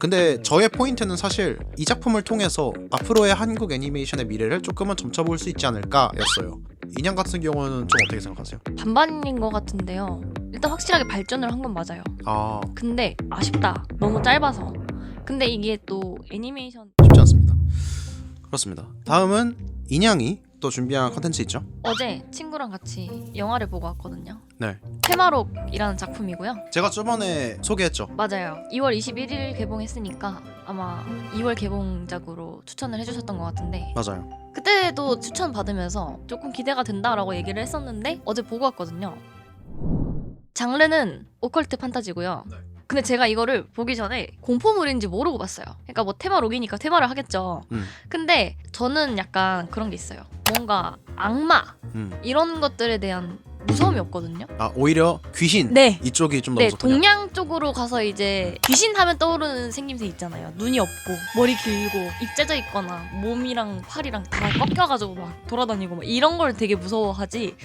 근데 저의 포인트는 사실 이 작품을 통해서 앞으로의 한국 애니메이션의 미래를 조금은 점쳐볼 수 있지 않을까 였어요. 인양 같은 경우는 좀 어떻게 생각하세요? 반반인 것 같은데요. 일단 확실하게 발전을 한 건 맞아요. 아, 근데 아쉽다. 너무 짧아서. 근데 이게 또 애니메이션 쉽지 않습니다. 그렇습니다. 다음은 인양이 또 준비한 컨텐츠 있죠? 어제 친구랑 같이 영화를 보고 왔거든요. 네. 테마록이라는 작품이고요. 제가 저번에 소개했죠. 맞아요. 2월 21일 개봉했으니까 아마 2월 개봉작으로 추천을 해주셨던 것 같은데 맞아요. 그때도 추천 받으면서 조금 기대가 된다라고 얘기를 했었는데 어제 보고 왔거든요. 장르는 오컬트 판타지고요. 네. 근데 제가 이거를 보기 전에 공포물인지 모르고 봤어요. 그러니까 뭐 테마록이니까 테마를 하겠죠. 근데 저는 약간 그런 게 있어요. 뭔가 악마 이런 것들에 대한 무서움이 없거든요. 아, 오히려 귀신 네. 이쪽이 좀 더 네, 무섭군요. 동양 쪽으로 가서 이제 귀신 하면 떠오르는 생김새 있잖아요. 눈이 없고 머리 길고 입 째져 있거나 몸이랑 팔이랑 다 꺾여가지고 막 돌아다니고 막 이런 걸 되게 무서워하지.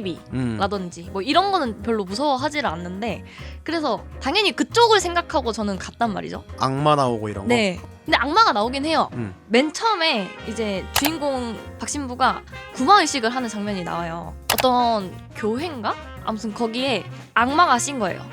도깨비라든지 뭐 이런 거는 별로 무서워하지를 않는데 그래서 당연히 그쪽을 생각하고 저는 갔단 말이죠. 악마 나오고 이런 거. 네. 근데 악마가 나오긴 해요. 음. 맨 처음에 이제 주인공 박신부가 구마의식을 하는 장면이 나와요. 어떤 교회인가? 아무튼 거기에 악마가 신 거예요.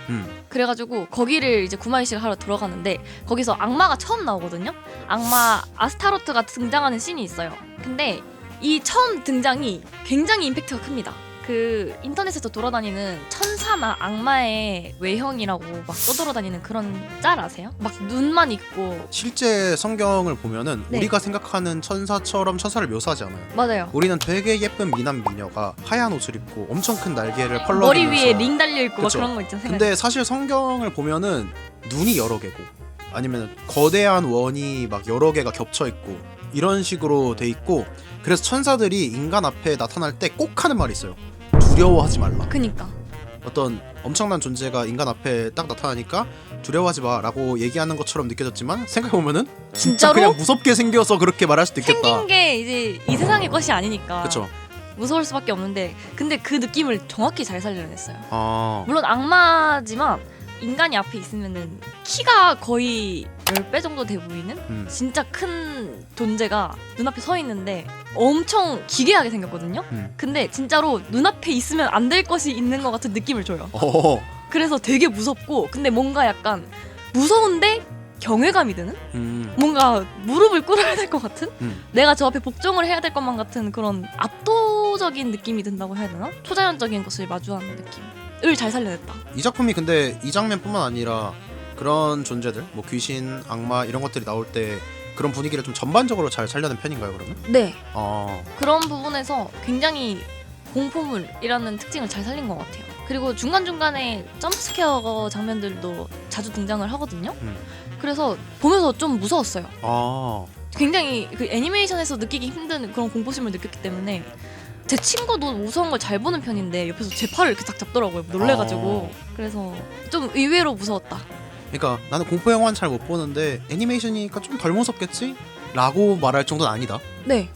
그래가지고 거기를 이제 구마의식을 하러 들어가는데 거기서 악마가 처음 나오거든요. 악마 아스타로트가 등장하는 씬이 있어요. 근데 이 처음 등장이 굉장히 임팩트가 큽니다. 그 인터넷에서 돌아다니는 천사나 악마의 외형이라고 막 떠돌아다니는 그런 짤 아세요? 막 눈만 있고. 실제 성경을 보면은 네. 우리가 생각하는 천사처럼 천사를 묘사하지 않아요. 맞아요. 우리는 되게 예쁜 미남 미녀가 하얀 옷을 입고 엄청 큰 날개를 펄럭이면서 머리 위에 링 달려있고 막 그쵸. 그런 거 있잖아요. 근데 사실 성경을 보면은 눈이 여러 개고 아니면 거대한 원이 막 여러 개가 겹쳐 있고 이런 식으로 돼 있고 그래서 천사들이 인간 앞에 나타날 때 꼭 하는 말이 있어요. 두려워하지 말라. 그니까 어떤 엄청난 존재가 인간 앞에 딱 나타나니까 두려워하지 마라고 얘기하는 것처럼 느껴졌지만 생각해보면은 진짜 진짜로? 그냥 무섭게 생겨서 그렇게 말할 수도 있겠다. 생긴 게 이제 이 세상의 것이 아니니까 그쵸. 무서울 수밖에 없는데 근데 그 느낌을 정확히 잘 살려냈어요. 아, 물론 악마지만 인간이 앞에 있으면은 키가 거의 10배 정도 돼 보이는 진짜 큰 존재가 눈앞에 서 있는데 엄청 기괴하게 생겼거든요. 근데 진짜로 눈앞에 있으면 안 될 것이 있는 것 같은 느낌을 줘요. 그래서 되게 무섭고 근데 뭔가 약간 무서운데 경외감이 드는? 뭔가 무릎을 꿇어야 될 것 같은? 내가 저 앞에 복종을 해야 될 것만 같은 그런 압도적인 느낌이 든다고 해야 되나? 초자연적인 것을 마주하는 느낌을 잘 살려냈다. 이 작품이 근데 이 장면뿐만 아니라 그런 존재들 뭐 귀신, 악마 이런 것들이 나올 때 그런 분위기를 좀 전반적으로 잘 살려낸 편인가요 그러면? 네. 아, 그런 부분에서 굉장히 공포물이라는 특징을 잘 살린 것 같아요. 그리고 중간중간에 점프스퀘어 장면들도 자주 등장을 하거든요. 그래서 보면서 좀 무서웠어요. 아, 굉장히 그 애니메이션에서 느끼기 힘든 그런 공포심을 느꼈기 때문에 제 친구도 무서운 걸 잘 보는 편인데 옆에서 제 팔을 이렇게 딱 잡더라고요. 놀래가지고. 그래서 좀 의외로 무서웠다. 그러니까 나는 공포 영화는 잘 못 보는데 애니메이션이니까 좀 덜 무섭겠지? 라고 말할 정도는 아니다. 네.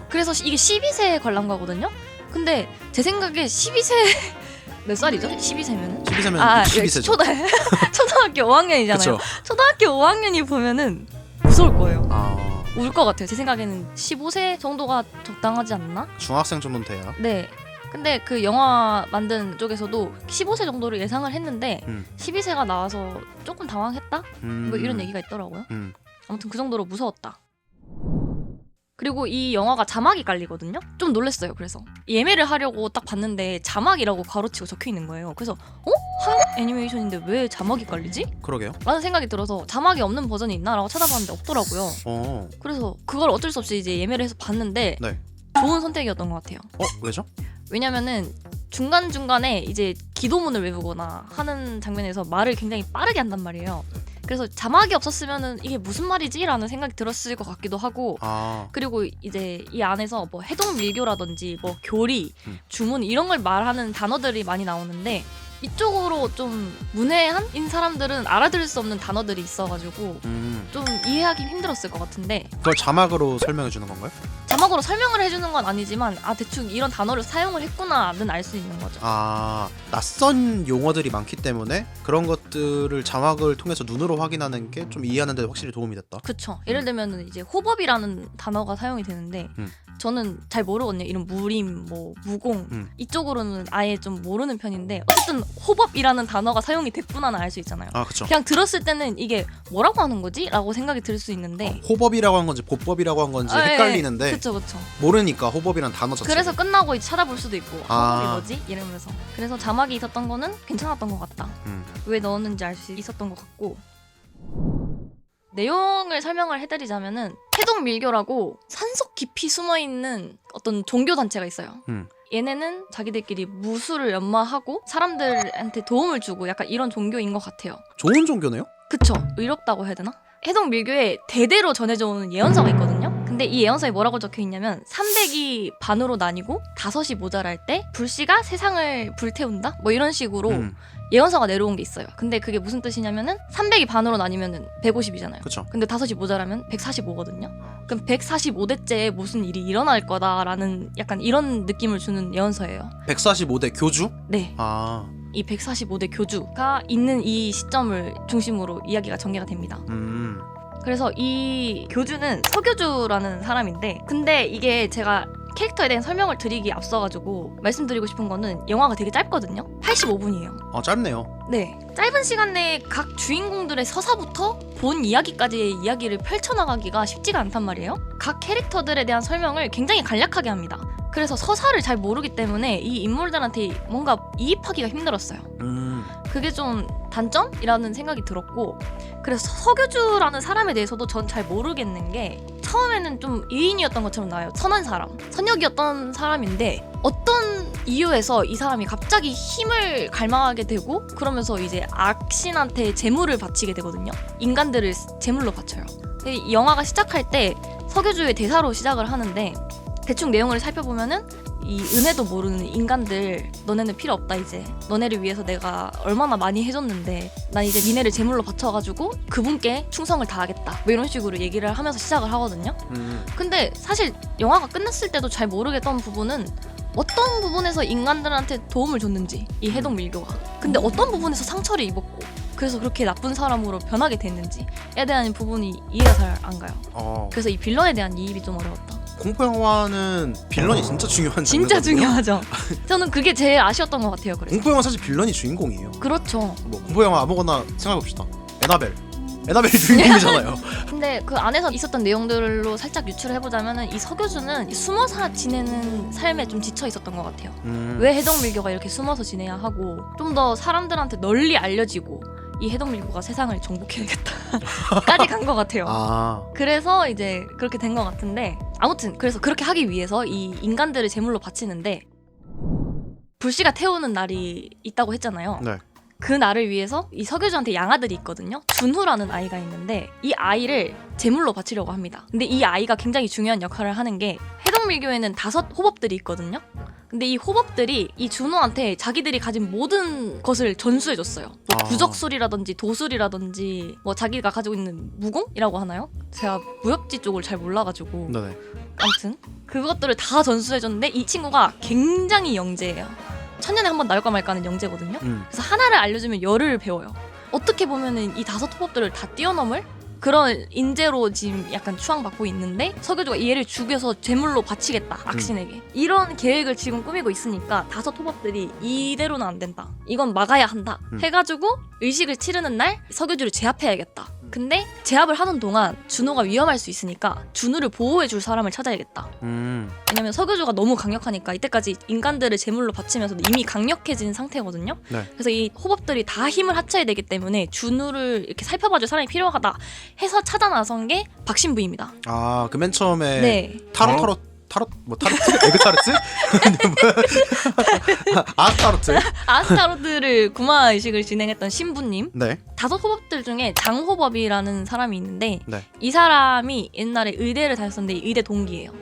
그래서 이게 12세 관람가거든요. 근데 제 생각에 12세 몇 살이죠? 12세면은? 12세면 12세죠. 초등학교 5학년이잖아요. 그쵸. 초등학교 5학년이 보면은 무서울 거예요. 아, 울 것 같아요. 제 생각에는 15세 정도가 적당하지 않나? 중학생 정도는 돼야. 네. 근데 그 영화 만든 쪽에서도 15세 정도를 예상을 했는데 12세가 나와서 조금 당황했다? 뭐 이런 얘기가 있더라고요. 아무튼 그 정도로 무서웠다. 그리고 이 영화가 자막이 깔리거든요. 좀 놀랐어요. 그래서 예매를 하려고 딱 봤는데 자막이라고 가로치고 적혀 있는 거예요. 그래서 한국 애니메이션인데 왜 자막이 깔리지? 그러게요. 라는 생각이 들어서 자막이 없는 버전이 있나라고 찾아봤는데 없더라고요. 그래서 그걸 어쩔 수 없이 이제 예매를 해서 봤는데 네. 좋은 선택이었던 것 같아요. 왜죠? 왜냐면은 중간중간에 이제 기도문을 외우거나 하는 장면에서 말을 굉장히 빠르게 한단 말이에요. 그래서 자막이 없었으면은 이게 무슨 말이지? 라는 생각이 들었을 것 같기도 하고 그리고 이제 이 안에서 뭐 해동밀교라든지 뭐 교리, 주문 이런 걸 말하는 단어들이 많이 나오는데 이쪽으로 좀 문외한인 사람들은 알아들을 수 없는 단어들이 있어가지고 좀 이해하기 힘들었을 것 같은데 그걸 자막으로 설명해 주는 건가요? 자막으로 설명을 해주는 건 아니지만 대충 이런 단어를 사용을 했구나는 알 수 있는 거죠. 낯선 용어들이 많기 때문에 그런 것들을 자막을 통해서 눈으로 확인하는 게 좀 이해하는 데 확실히 도움이 됐다. 그쵸. 예를 들면 이제 호법이라는 단어가 사용이 되는데 저는 잘 모르거든요. 이런 무림, 뭐 무공 이쪽으로는 아예 좀 모르는 편인데 어쨌든 호법이라는 단어가 사용이 됐구나는 알 수 있잖아요. 그쵸. 그냥 들었을 때는 이게 뭐라고 하는 거지? 라고 생각이 들 수 있는데 호법이라고 한 건지 보법이라고 한 건지 헷갈리는데 그쵸. 모르니까 호법이란 단어 자체가. 그래서 끝나고 이제 찾아볼 수도 있고 호법이 뭐지? 이러면서. 그래서 자막이 있었던 거는 괜찮았던 것 같다. 왜 넣었는지 알 수 있었던 것 같고, 내용을 설명을 해드리자면은 해동밀교라고 산속 깊이 숨어있는 어떤 종교단체가 있어요. 얘네는 자기들끼리 무술을 연마하고 사람들한테 도움을 주고 약간 이런 종교인 것 같아요. 좋은 종교네요? 그쵸. 의롭다고 해야 되나? 해동밀교에 대대로 전해져 오는 예언서가 있거든요. 근데 이 예언서에 뭐라고 적혀있냐면 300이 반으로 나뉘고 5이 모자랄 때 불씨가 세상을 불태운다? 뭐 이런 식으로 예언서가 내려온 게 있어요. 근데 그게 무슨 뜻이냐면은 300이 반으로 나뉘면은 150이잖아요. 그쵸. 근데 5이 모자라면 145거든요. 그럼 145대째에 무슨 일이 일어날 거다라는 약간 이런 느낌을 주는 예언서예요. 145대 교주? 네. 이 145대 교주가 있는 이 시점을 중심으로 이야기가 전개가 됩니다. 그래서 이 교주는 서교주라는 사람인데, 근데 이게 제가 캐릭터에 대한 설명을 드리기 앞서가지고 말씀드리고 싶은 거는 영화가 되게 짧거든요. 85분이에요. 짧네요. 네, 짧은 시간 내에 각 주인공들의 서사부터 본 이야기까지의 이야기를 펼쳐나가기가 쉽지가 않단 말이에요. 각 캐릭터들에 대한 설명을 굉장히 간략하게 합니다. 그래서 서사를 잘 모르기 때문에 이 인물들한테 뭔가 이입하기가 힘들었어요. 그게 좀 단점이라는 생각이 들었고, 그래서 서교주라는 사람에 대해서도 전 잘 모르겠는 게, 처음에는 좀 의인이었던 것처럼 나와요. 선한 사람, 선역이었던 사람인데 어떤 이유에서 이 사람이 갑자기 힘을 갈망하게 되고 그러면서 이제 악신한테 재물을 바치게 되거든요. 인간들을 재물로 바쳐요. 이 영화가 시작할 때 서교주의 대사로 시작을 하는데, 대충 내용을 살펴보면은 이 은혜도 모르는 인간들, 너네는 필요 없다. 이제 너네를 위해서 내가 얼마나 많이 해줬는데 난 이제 니네를 제물로 바쳐가지고 그분께 충성을 다하겠다, 뭐 이런 식으로 얘기를 하면서 시작을 하거든요. 근데 사실 영화가 끝났을 때도 잘 모르겠던 부분은 어떤 부분에서 인간들한테 도움을 줬는지, 이 해동밀교가 근데 어떤 부분에서 상처를 입었고 그래서 그렇게 나쁜 사람으로 변하게 됐는지에 대한 부분이 이해가 잘 안 가요. 그래서 이 빌런에 대한 이입이 좀 어려웠다. 공포 영화는 빌런이 진짜 중요한 진짜 장르거든요. 중요하죠. 저는 그게 제일 아쉬웠던 것 같아요. 그래서. 공포 영화 사실 빌런이 주인공이에요. 그렇죠. 뭐 공포 영화 아무거나 생각해봅시다. 에나벨이 주인공이잖아요. 근데 그 안에서 있었던 내용들로 살짝 유추를 해보자면은 이 서교주는 숨어서 지내는 삶에 좀 지쳐 있었던 것 같아요. 왜 해동밀교가 이렇게 숨어서 지내야 하고, 좀 더 사람들한테 널리 알려지고 이 해동밀교가 세상을 정복해야겠다까지 간 것 같아요. 그래서 이제 그렇게 된 것 같은데, 아무튼 그래서 그렇게 하기 위해서 이 인간들을 제물로 바치는데, 불씨가 태우는 날이 있다고 했잖아요. 네. 그 날을 위해서 이 서교주한테 양아들이 있거든요. 준후라는 아이가 있는데 이 아이를 제물로 바치려고 합니다. 근데 이 아이가 굉장히 중요한 역할을 하는 게, 해동밀교에는 5 호법들이 있거든요. 근데 이 호법들이 이 준호한테 자기들이 가진 모든 것을 전수해줬어요. 뭐 부적술이라든지 도술이라든지 뭐 자기가 가지고 있는 무공이라고 하나요? 제가 무협지 쪽을 잘 몰라가지고. 네네. 아무튼 그것들을 다 전수해줬는데 이 친구가 굉장히 영재예요. 천년에 한 번 나올까 말까 하는 영재거든요. 그래서 하나를 알려주면 열을 배워요. 어떻게 보면은 이 5 호법들을 다 뛰어넘을 그런 인재로 지금 약간 추앙받고 있는데, 서교주가 이 애를 죽여서 제물로 바치겠다, 악신에게. 이런 계획을 지금 꾸미고 있으니까 5 호법들이 이대로는 안 된다, 이건 막아야 한다 해가지고 의식을 치르는 날 서교주를 제압해야겠다. 근데 제압을 하는 동안 준호가 위험할 수 있으니까 준호를 보호해줄 사람을 찾아야겠다. 왜냐면 서교주가 너무 강력하니까 이때까지 인간들을 제물로 바치면서도 이미 강력해진 상태거든요. 네. 그래서 이 호법들이 다 힘을 합쳐야 되기 때문에 준호를 이렇게 살펴봐줄 사람이 필요하다 해서 찾아 나선 게 박신부입니다. 그 맨 처음에 네. 타로트? 에그타르트? 아스타로트? 아스타로트를 구마 의식을 진행했던 신부님. 네. 5 호법들 중에 장호법이라는 사람이 있는데, 네. 이 사람이 옛날에 의대를 다녔었는데 의대 동기예요.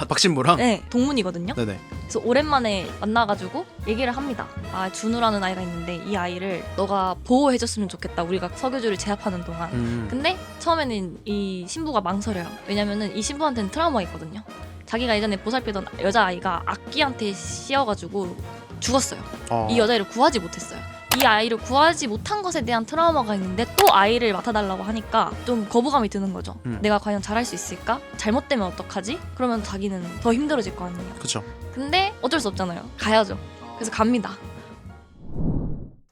박신부랑? 네, 동문이거든요. 네네. 그래서 오랜만에 만나가지고 얘기를 합니다. 준우라는 아이가 있는데 이 아이를 너가 보호해줬으면 좋겠다, 우리가 서교주를 제압하는 동안. 근데 처음에는 이 신부가 망설여요. 왜냐면은 이 신부한테는 트라우마가 있거든요. 자기가 예전에 보살피던 여자아이가 악귀한테 씌어가지고 죽었어요. 이 여자아이를 구하지 못했어요. 이 아이를 구하지 못한 것에 대한 트라우마가 있는데 또 아이를 맡아달라고 하니까 좀 거부감이 드는 거죠. 내가 과연 잘할 수 있을까? 잘못되면 어떡하지? 그러면 자기는 더 힘들어질 거 아니에요. 그쵸. 근데 어쩔 수 없잖아요. 가야죠. 그래서 갑니다.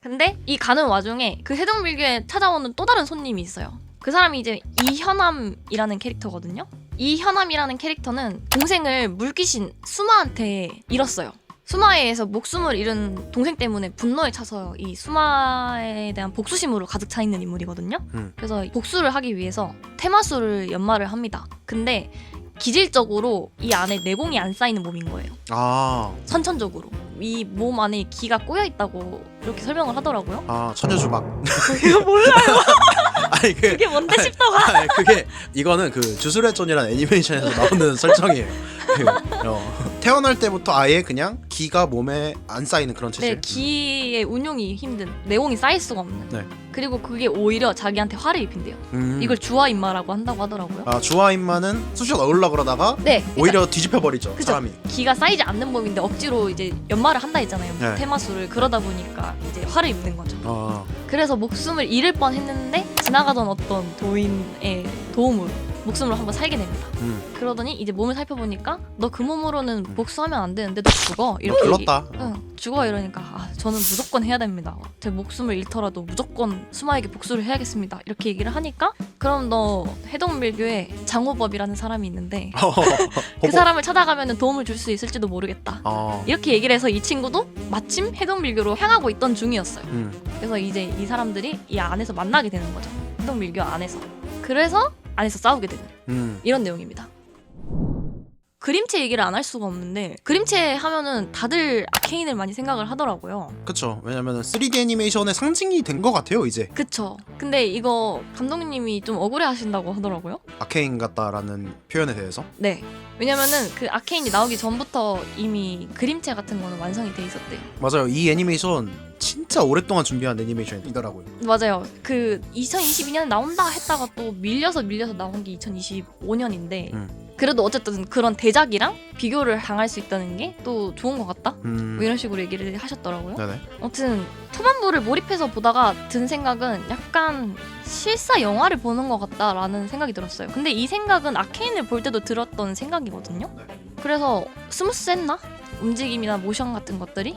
근데 이 가는 와중에 그 해동밀교에 찾아오는 또 다른 손님이 있어요. 그 사람이 이제 이현암이라는 캐릭터거든요. 이현암이라는 캐릭터는 동생을 물귀신 수마한테 잃었어요. 수마에 의해서 목숨을 잃은 동생 때문에 분노에 차서 이 수마에 대한 복수심으로 가득 차 있는 인물이거든요. 그래서 복수를 하기 위해서 테마수를 연마를 합니다. 근데 기질적으로 이 안에 내공이 안 쌓이는 몸인 거예요. 선천적으로 이 몸 안에 기가 꼬여 있다고 이렇게 설명을 하더라고요. 천녀주막. 이거 몰라요. 아니 그게 뭔데 싶다고. 그게 이거는 그 주술회전이라는 애니메이션에서 나오는 설정이에요. 태어날 때부터 아예 그냥 기가 몸에 안 쌓이는 그런 체질. 네, 기의 운용이 힘든, 내공이 쌓일 수가 없는. 네. 그리고 그게 오히려 자기한테 화를 입힌대요. 이걸 주화인마라고 한다고 하더라고요. 주화인마는 쑤셔 넣으려고 그러다가 네, 그러니까, 오히려 뒤집혀 버리죠. 그쵸? 사람이. 기가 쌓이지 않는 몸인데 억지로 이제 연마를 한다 했잖아요. 네. 테마수를. 그러다 보니까 이제 화를 입는 거죠. 그래서 목숨을 잃을 뻔했는데 지나가던 어떤 도인의 도움으로 목숨으로 한번 살게 됩니다. 그러더니 이제 몸을 살펴보니까 너 그 몸으로는 복수하면 안 되는데 너 죽어. 이렇게 불렀다. 죽어. 이러니까 저는 무조건 해야 됩니다. 제 목숨을 잃더라도 무조건 수마에게 복수를 해야겠습니다. 이렇게 얘기를 하니까 그럼 너 해동밀교에 장호법이라는 사람이 있는데 그 사람을 찾아가면 도움을 줄 수 있을지도 모르겠다. 이렇게 얘기를 해서 이 친구도 마침 해동밀교로 향하고 있던 중이었어요. 그래서 이제 이 사람들이 이 안에서 만나게 되는 거죠. 해동밀교 안에서. 그래서 안에서 싸우게 되는 이런 내용입니다. 그림체 얘기를 안 할 수가 없는데 그림체 하면은 다들 아케인을 많이 생각을 하더라고요. 그쵸. 왜냐면은 3D 애니메이션의 상징이 된 것 같아요 이제. 그쵸. 근데 이거 감독님이 좀 억울해 하신다고 하더라고요. 아케인 같다라는 표현에 대해서. 네. 왜냐면은 그 아케인이 나오기 전부터 이미 그림체 같은 거는 완성이 돼 있었대요. 맞아요. 이 애니메이션 진짜 오랫동안 준비한 애니메이션이더라고요. 맞아요. 그 2022년에 나온다 했다가 또 밀려서 나온 게 2025년인데 그래도 어쨌든 그런 대작이랑 비교를 당할 수 있다는 게 또 좋은 것 같다? 뭐 이런 식으로 얘기를 하셨더라고요. 네네. 아무튼 초반부를 몰입해서 보다가 든 생각은 약간 실사 영화를 보는 것 같다라는 생각이 들었어요. 근데 이 생각은 아케인을 볼 때도 들었던 생각이거든요. 그래서 스무스했나? 움직임이나 모션 같은 것들이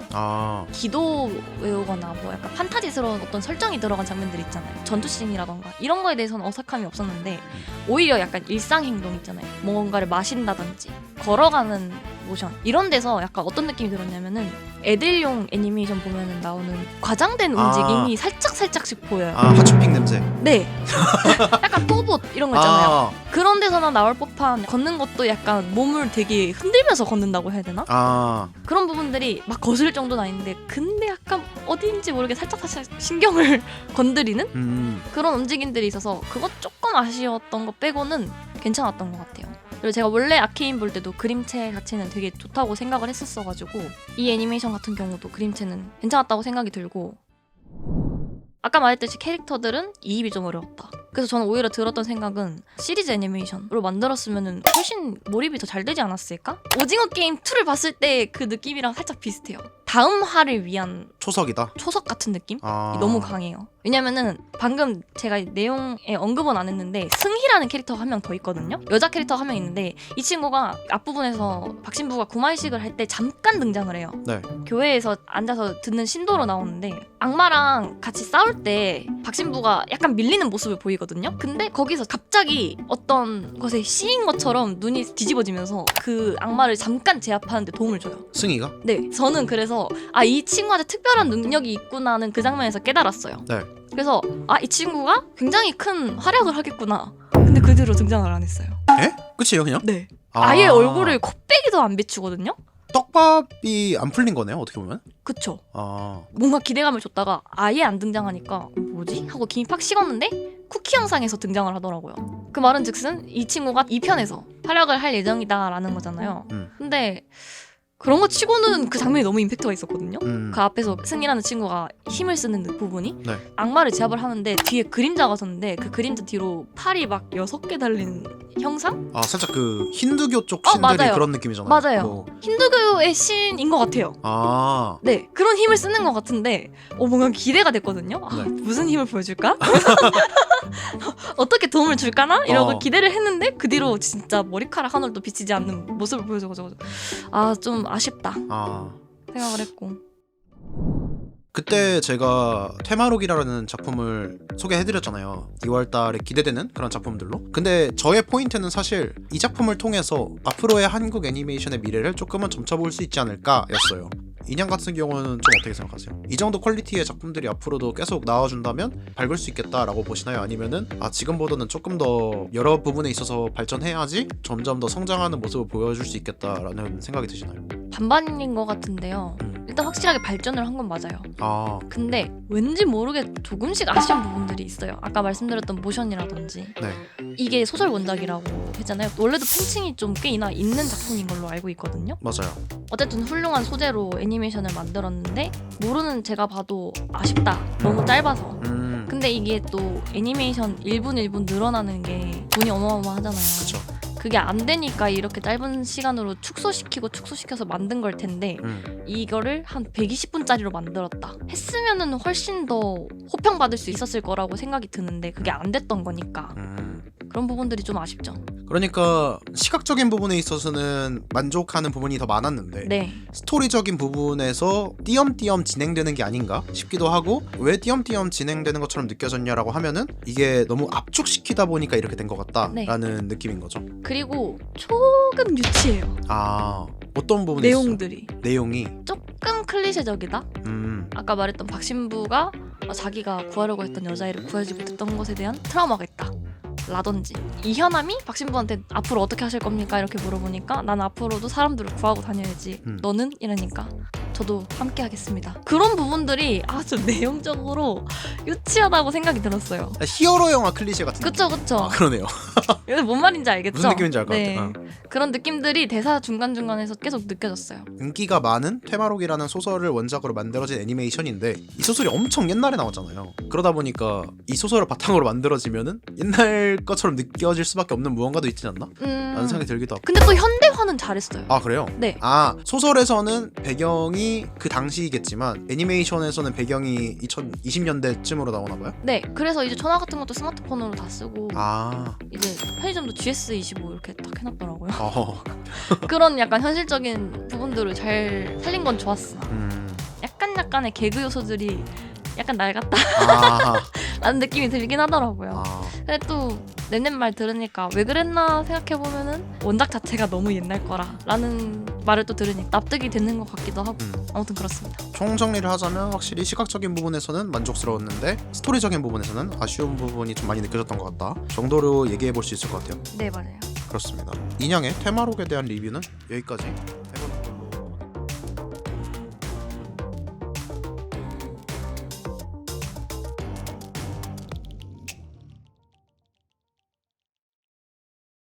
기도 외우거나 뭐 약간 판타지스러운 어떤 설정이 들어간 장면들 있잖아요. 전투씬이라던가 이런 거에 대해서는 어색함이 없었는데 오히려 약간 일상 행동 있잖아요. 뭔가를 마신다든지 걸어가는 모션 이런 데서 약간 어떤 느낌이 들었냐면은 애들용 애니메이션 보면은 나오는 과장된 움직임이 살짝씩 보여요. 하츄핑 냄새. 네. 약간 또봇 이런 거 있잖아요. 그런 데서나 나올 법한 걷는 것도 약간 몸을 되게 흔들면서 걷는다고 해야 되나? 그런 부분들이 막 거슬릴 정도는 아닌데 근데 약간 어디인지 모르게 살짝 신경을 건드리는 그런 움직임들이 있어서 그것 조금 아쉬웠던 거 빼고는 괜찮았던 것 같아요. 그리고 제가 원래 아케인 볼 때도 그림체 자체는 되게 좋다고 생각을 했었어가지고 이 애니메이션 같은 경우도 그림체는 괜찮았다고 생각이 들고 아까 말했듯이 캐릭터들은 이입이 좀 어려웠다. 그래서 저는 오히려 들었던 생각은 시리즈 애니메이션으로 만들었으면 훨씬 몰입이 더 잘 되지 않았을까? 오징어 게임 2를 봤을 때 그 느낌이랑 살짝 비슷해요. 다음 화를 위한 초석이다. 초석 같은 느낌? 너무 강해요. 왜냐면은 방금 제가 내용에 언급은 안 했는데 승희라는 캐릭터가 한 명 더 있거든요. 여자 캐릭터가 한 명 있는데 이 친구가 앞부분에서 박신부가 구마이식을 할 때 잠깐 등장을 해요. 네. 교회에서 앉아서 듣는 신도로 나오는데 악마랑 같이 싸울 때 박신부가 약간 밀리는 모습을 보이거든요. 근데 거기서 갑자기 어떤 것에 씌인 것처럼 눈이 뒤집어지면서 그 악마를 잠깐 제압하는데 도움을 줘요. 승희가? 네. 저는 그래서 이 친구한테 특별한 능력이 있구나는 그 장면에서 깨달았어요. 네. 그래서 이 친구가 굉장히 큰 활약을 하겠구나. 근데 그 뒤로 등장을 안 했어요. 에? 끝이에요 그냥? 네. 아예 얼굴을 콧배기도 안 비추거든요. 떡밥이 안 풀린 거네요 어떻게 보면. 그쵸. 뭔가 기대감을 줬다가 아예 안 등장하니까 뭐지? 하고 김이 팍 식었는데 쿠키 영상에서 등장을 하더라고요. 그 말은 즉슨 이 친구가 2편에서 활약을 할 예정이다라는 거잖아요. 근데 그런 거 치고는 그 장면이 너무 임팩트가 있었거든요. 그 앞에서 승이라는 친구가 힘을 쓰는 부분이 악마를 제압을 하는데 뒤에 그림자가 섰는데 그 그림자 뒤로 팔이 막 6개 달린 형상? 아 살짝 그 힌두교 쪽 어, 신들이 맞아요. 그런 느낌이잖아요. 맞아요. 뭐. 힌두교의 신인 것 같아요. 아 네, 그런 힘을 쓰는 것 같은데 뭔가 기대가 됐거든요. 아, 네. 무슨 힘을 보여줄까? 어떻게 도움을 줄까나? 이러고 기대를 했는데 그 뒤로 진짜 머리카락 한 올도 비치지 않는 모습을 보여줘가지고 아, 좀 아쉽다 아. 생각을 했고. 그때 제가 테마록이라는 작품을 소개해드렸잖아요. 2월달에 기대되는 그런 작품들로. 근데 저의 포인트는 사실 이 작품을 통해서 앞으로의 한국 애니메이션의 미래를 조금은 점쳐볼 수 있지 않을까 였어요. 인양 같은 경우는 좀 어떻게 생각하세요? 이 정도 퀄리티의 작품들이 앞으로도 계속 나와준다면 밝을 수 있겠다라고 보시나요? 아니면은 지금보다는 조금 더 여러 부분에 있어서 발전해야지 점점 더 성장하는 모습을 보여줄 수 있겠다라는 생각이 드시나요? 반반인 것 같은데요. 일단 확실하게 발전을 한 건 맞아요. 아 근데 왠지 모르게 조금씩 아쉬운 부분들이 있어요. 아까 말씀드렸던 모션이라든지 네. 이게 소설 원작이라고 했잖아요. 원래도 팬층이 좀 꽤나 있는 작품인 걸로 알고 있거든요. 맞아요. 어쨌든 훌륭한 소재로 애니메이션을 만들었는데 모르는 제가 봐도 아쉽다. 너무 짧아서. 근데 이게 또 애니메이션 1분 1분 늘어나는 게 돈이 어마어마하잖아요. 그쵸. 그게 안 되니까 이렇게 짧은 시간으로 축소시켜서 만든 걸 텐데 이거를 한 120분짜리로 만들었다 했으면은 훨씬 더 호평받을 수 있었을 거라고 생각이 드는데 그게 안 됐던 거니까 그런 부분들이 좀 아쉽죠. 그러니까 시각적인 부분에 있어서는 만족하는 부분이 더 많았는데 네. 스토리적인 부분에서 띄엄띄엄 진행되는 게 아닌가 싶기도 하고 왜 띄엄띄엄 진행되는 것처럼 느껴졌냐라고 하면은 이게 너무 압축시키다 보니까 이렇게 된 것 같다라는 느낌인 거죠. 그리고 조금 유치해요. 아 어떤 부분이 내용들이 있어요? 내용이 조금 클리셰적이다. 아까 말했던 박신부가 자기가 구하려고 했던 여자애를 구하지 못했던 것에 대한 트라우마가 있다 라든지 이현남이 박신부한테 앞으로 어떻게 하실 겁니까? 이렇게 물어보니까 난 앞으로도 사람들을 구하고 다녀야지 너는? 이러니까 저도 함께 하겠습니다. 그런 부분들이 좀 내용적으로 유치하다고 생각이 들었어요. 히어로 영화 클리셰 같은 그쵸. 그러네요. 이게 뭔 말인지 알겠죠? 무슨 느낌인지 알 것 같아요. 그런 느낌들이 대사 중간중간에서 계속 느껴졌어요. 인기가 많은 테마록이라는 소설을 원작으로 만들어진 애니메이션인데 이 소설이 엄청 옛날에 나왔잖아요. 그러다 보니까 이 소설을 바탕으로 만들어지면은 옛날 것처럼 느껴질 수밖에 없는 무언가도 있지 않나? 라는 생각이 들기도 하고. 근데 또 현대화는 잘했어요. 아 그래요? 네. 소설에서는 배경이 그 당시이겠지만 애니메이션에서는 배경이 2020년대쯤으로 나오나 봐요? 네. 그래서 이제 전화 같은 것도 스마트폰으로 다 쓰고 이제 편의점도 GS25 이렇게 딱 해놨더라고요. 그런 약간 현실적인 부분들을 잘 살린 건 좋았어. 약간의 개그 요소들이 약간 날 같다 라는 느낌이 들긴 하더라고요. 근데 또 넷넷 말 들으니까 왜 그랬나 생각해보면은 원작 자체가 너무 옛날 거라 라는 말을 또 들으니까 납득이 되는 것 같기도 하고 아무튼 그렇습니다. 총정리를 하자면 확실히 시각적인 부분에서는 만족스러웠는데 스토리적인 부분에서는 아쉬운 부분이 좀 많이 느껴졌던 것 같다 정도로 얘기해 볼 수 있을 것 같아요. 네, 맞아요. 그렇습니다. 인양의 테마록에 대한 리뷰는 여기까지